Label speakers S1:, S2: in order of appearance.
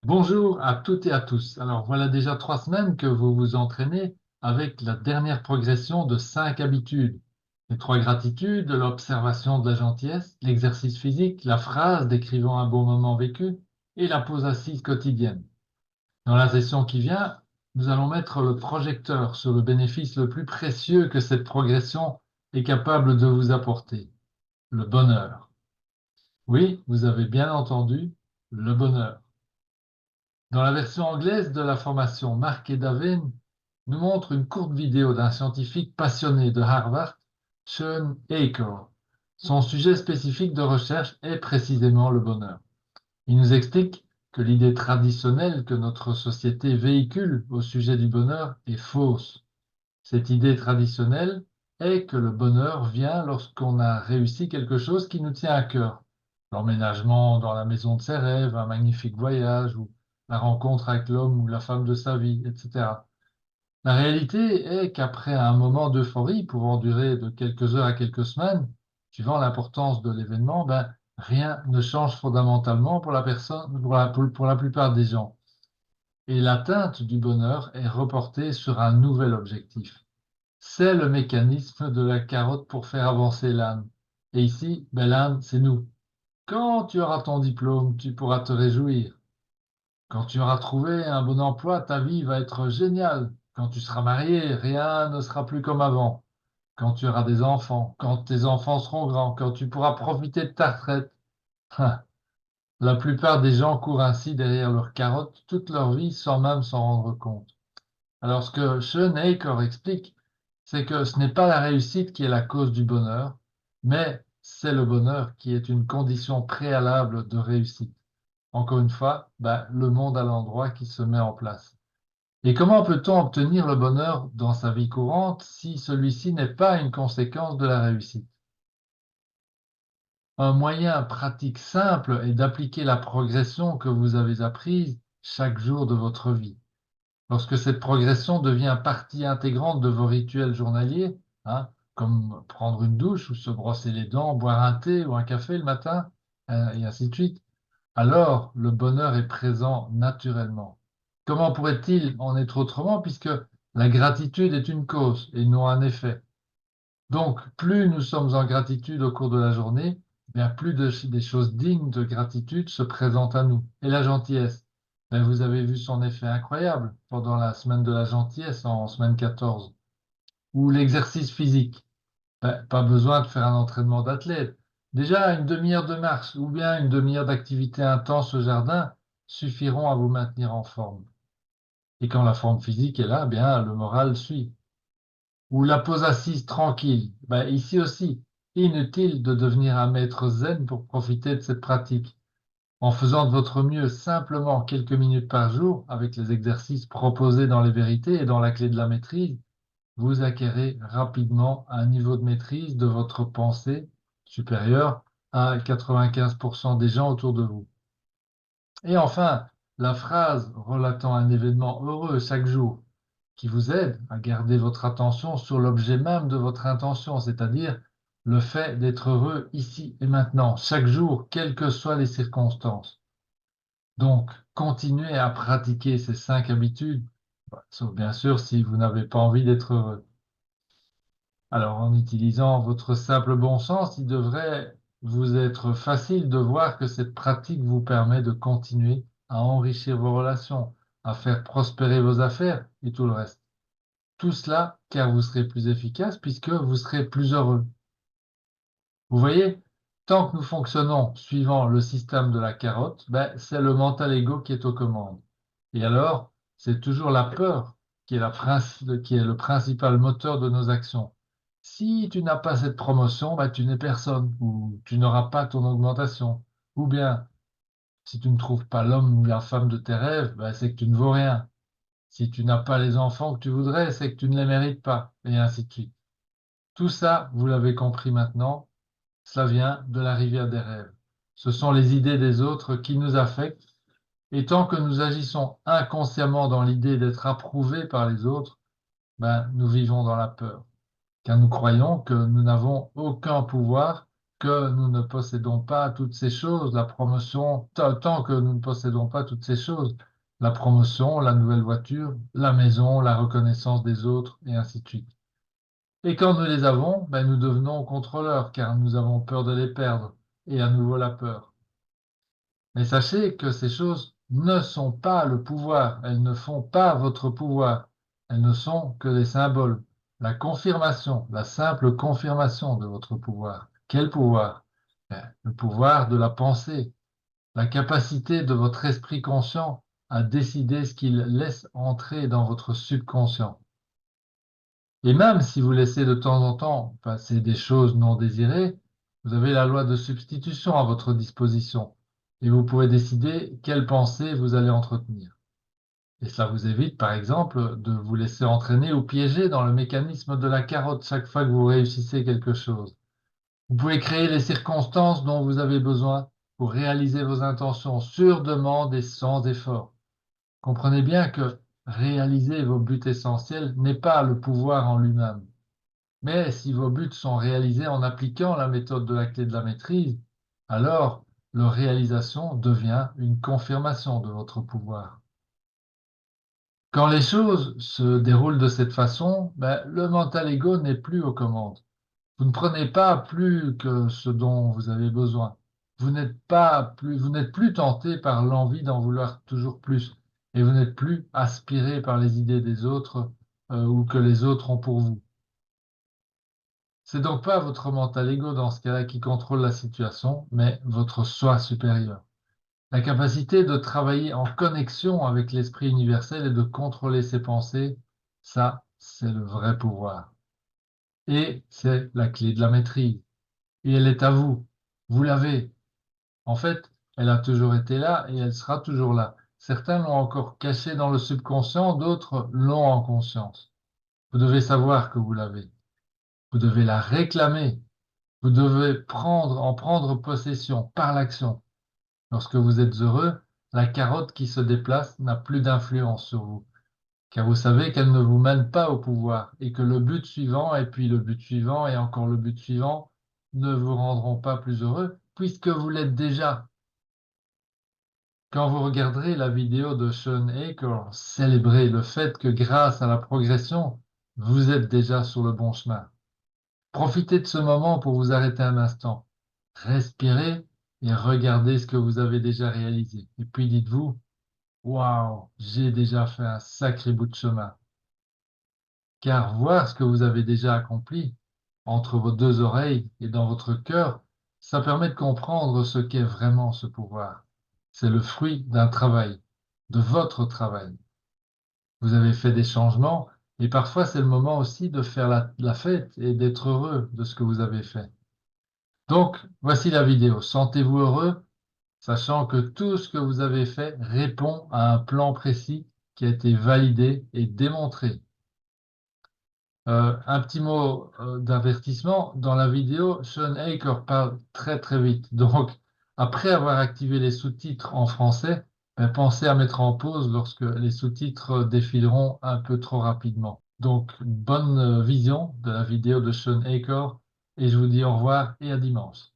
S1: Bonjour à toutes et à tous. Alors voilà déjà 3 semaines que vous vous entraînez avec la dernière progression de 5 habitudes. Les 3 gratitudes, l'observation de la gentillesse, l'exercice physique, la phrase décrivant un bon moment vécu et la pause assise quotidienne. Dans la session qui vient, nous allons mettre le projecteur sur le bénéfice le plus précieux que cette progression est capable de vous apporter, le bonheur. Oui, vous avez bien entendu, le bonheur. Dans la version anglaise de la formation, Mark et Davin nous montrent une courte vidéo d'un scientifique passionné de Harvard, Sean Aker. Son sujet spécifique de recherche est précisément le bonheur. Il nous explique que l'idée traditionnelle que notre société véhicule au sujet du bonheur est fausse. Cette idée traditionnelle est que le bonheur vient lorsqu'on a réussi quelque chose qui nous tient à cœur. L'emménagement dans la maison de ses rêves, un magnifique voyage ou la rencontre avec l'homme ou la femme de sa vie, etc. La réalité est qu'après un moment d'euphorie pouvant durer de quelques heures à quelques semaines, suivant l'importance de l'événement, rien ne change fondamentalement pour la personne, pour la plupart des gens. Et l'atteinte du bonheur est reportée sur un nouvel objectif. C'est le mécanisme de la carotte pour faire avancer l'âne. Et ici, l'âne, c'est nous. Quand tu auras ton diplôme, tu pourras te réjouir. Quand tu auras trouvé un bon emploi, ta vie va être géniale. Quand tu seras marié, rien ne sera plus comme avant. Quand tu auras des enfants, quand tes enfants seront grands, quand tu pourras profiter de ta retraite. Hein. La plupart des gens courent ainsi derrière leur carotte toute leur vie sans même s'en rendre compte. Alors ce que Sean Aker explique, c'est que ce n'est pas la réussite qui est la cause du bonheur, mais c'est le bonheur qui est une condition préalable de réussite. Encore une fois, le monde à l'endroit qui se met en place. Et comment peut-on obtenir le bonheur dans sa vie courante si celui-ci n'est pas une conséquence de la réussite? Un moyen pratique simple est d'appliquer la progression que vous avez apprise chaque jour de votre vie. Lorsque cette progression devient partie intégrante de vos rituels journaliers, hein, comme prendre une douche ou se brosser les dents, boire un thé ou un café le matin, et ainsi de suite, alors le bonheur est présent naturellement. Comment pourrait-il en être autrement puisque la gratitude est une cause et non un effet? Donc, plus nous sommes en gratitude au cours de la journée, plus des choses dignes de gratitude se présentent à nous. Et la gentillesse, vous avez vu son effet incroyable pendant la semaine de la gentillesse en semaine 14. Ou l'exercice physique. Pas besoin de faire un entraînement d'athlète. Déjà, une demi-heure de marche ou bien une demi-heure d'activité intense au jardin suffiront à vous maintenir en forme. Et quand la forme physique est là, le moral suit. Ou la pause assise tranquille. Ici aussi, inutile de devenir un maître zen pour profiter de cette pratique. En faisant de votre mieux simplement quelques minutes par jour, avec les exercices proposés dans les vérités et dans la clé de la maîtrise, vous acquérez rapidement un niveau de maîtrise de votre pensée supérieur à 95% des gens autour de vous. Et enfin, la phrase relatant un événement heureux chaque jour qui vous aide à garder votre attention sur l'objet même de votre intention, c'est-à-dire le fait d'être heureux ici et maintenant, chaque jour, quelles que soient les circonstances. Donc, continuez à pratiquer ces 5 habitudes, sauf bien sûr si vous n'avez pas envie d'être heureux. Alors, en utilisant votre simple bon sens, il devrait vous être facile de voir que cette pratique vous permet de continuer à enrichir vos relations, à faire prospérer vos affaires et tout le reste. Tout cela car vous serez plus efficace puisque vous serez plus heureux. Vous voyez, tant que nous fonctionnons suivant le système de la carotte, c'est le mental ego qui est aux commandes. Et alors, c'est toujours la peur qui est, qui est le principal moteur de nos actions. Si tu n'as pas cette promotion, tu n'es personne, ou tu n'auras pas ton augmentation. Ou bien, si tu ne trouves pas l'homme ou la femme de tes rêves, c'est que tu ne vaux rien. Si tu n'as pas les enfants que tu voudrais, c'est que tu ne les mérites pas, et ainsi de suite. Tout ça, vous l'avez compris maintenant, cela vient de la rivière des rêves. Ce sont les idées des autres qui nous affectent, et tant que nous agissons inconsciemment dans l'idée d'être approuvés par les autres, nous vivons dans la peur, car nous croyons que nous n'avons aucun pouvoir que nous ne possédons pas toutes ces choses, la promotion, tant que nous ne possédons pas toutes ces choses, la promotion, la nouvelle voiture, la maison, la reconnaissance des autres, et ainsi de suite. Et quand nous les avons, ben, nous devenons contrôleurs, car nous avons peur de les perdre, et à nouveau la peur. Mais sachez que ces choses ne sont pas le pouvoir, elles ne font pas votre pouvoir, elles ne sont que des symboles, la confirmation, la simple confirmation de votre pouvoir. Quel pouvoir? Le pouvoir de la pensée, la capacité de votre esprit conscient à décider ce qu'il laisse entrer dans votre subconscient. Et même si vous laissez de temps en temps passer des choses non désirées, vous avez la loi de substitution à votre disposition et vous pouvez décider quelles pensées vous allez entretenir. Et cela vous évite, par exemple, de vous laisser entraîner ou piéger dans le mécanisme de la carotte chaque fois que vous réussissez quelque chose. Vous pouvez créer les circonstances dont vous avez besoin pour réaliser vos intentions sur demande et sans effort. Comprenez bien que réaliser vos buts essentiels n'est pas le pouvoir en lui-même. Mais si vos buts sont réalisés en appliquant la méthode de la clé de la maîtrise, alors leur réalisation devient une confirmation de votre pouvoir. Quand les choses se déroulent de cette façon, ben, le mental ego n'est plus aux commandes. Vous ne prenez pas plus que ce dont vous avez besoin. Vous n'êtes plus tenté par l'envie d'en vouloir toujours plus, et vous n'êtes plus aspiré par les idées des autres ou que les autres ont pour vous. C'est donc pas votre mental ego dans ce cas-là qui contrôle la situation, mais votre soi supérieur. La capacité de travailler en connexion avec l'esprit universel et de contrôler ses pensées, ça, c'est le vrai pouvoir. Et c'est la clé de la maîtrise. Et elle est à vous. Vous l'avez. En fait, elle a toujours été là et elle sera toujours là. Certains l'ont encore cachée dans le subconscient, d'autres l'ont en conscience. Vous devez savoir que vous l'avez. Vous devez la réclamer. Vous devez en prendre possession par l'action. Lorsque vous êtes heureux, la carotte qui se déplace n'a plus d'influence sur vous, car vous savez qu'elle ne vous mène pas au pouvoir et que le but suivant, et puis le but suivant, et encore le but suivant, ne vous rendront pas plus heureux, puisque vous l'êtes déjà. Quand vous regarderez la vidéo de Sean Aker, célébrez le fait que grâce à la progression, vous êtes déjà sur le bon chemin. Profitez de ce moment pour vous arrêter un instant. Respirez et regardez ce que vous avez déjà réalisé. Et puis dites-vous, waouh, j'ai déjà fait un sacré bout de chemin. Car voir ce que vous avez déjà accompli entre vos deux oreilles et dans votre cœur, ça permet de comprendre ce qu'est vraiment ce pouvoir. C'est le fruit d'un travail, de votre travail. Vous avez fait des changements et parfois c'est le moment aussi de faire la fête et d'être heureux de ce que vous avez fait. Donc, voici la vidéo. Sentez-vous heureux, sachant que tout ce que vous avez fait répond à un plan précis qui a été validé et démontré. Un petit mot d'avertissement. Dans la vidéo, Sean Aker parle très très vite. Donc, après avoir activé les sous-titres en français, ben, pensez à mettre en pause lorsque les sous-titres défileront un peu trop rapidement. Donc, bonne vision de la vidéo de Sean Aker et je vous dis au revoir et à dimanche.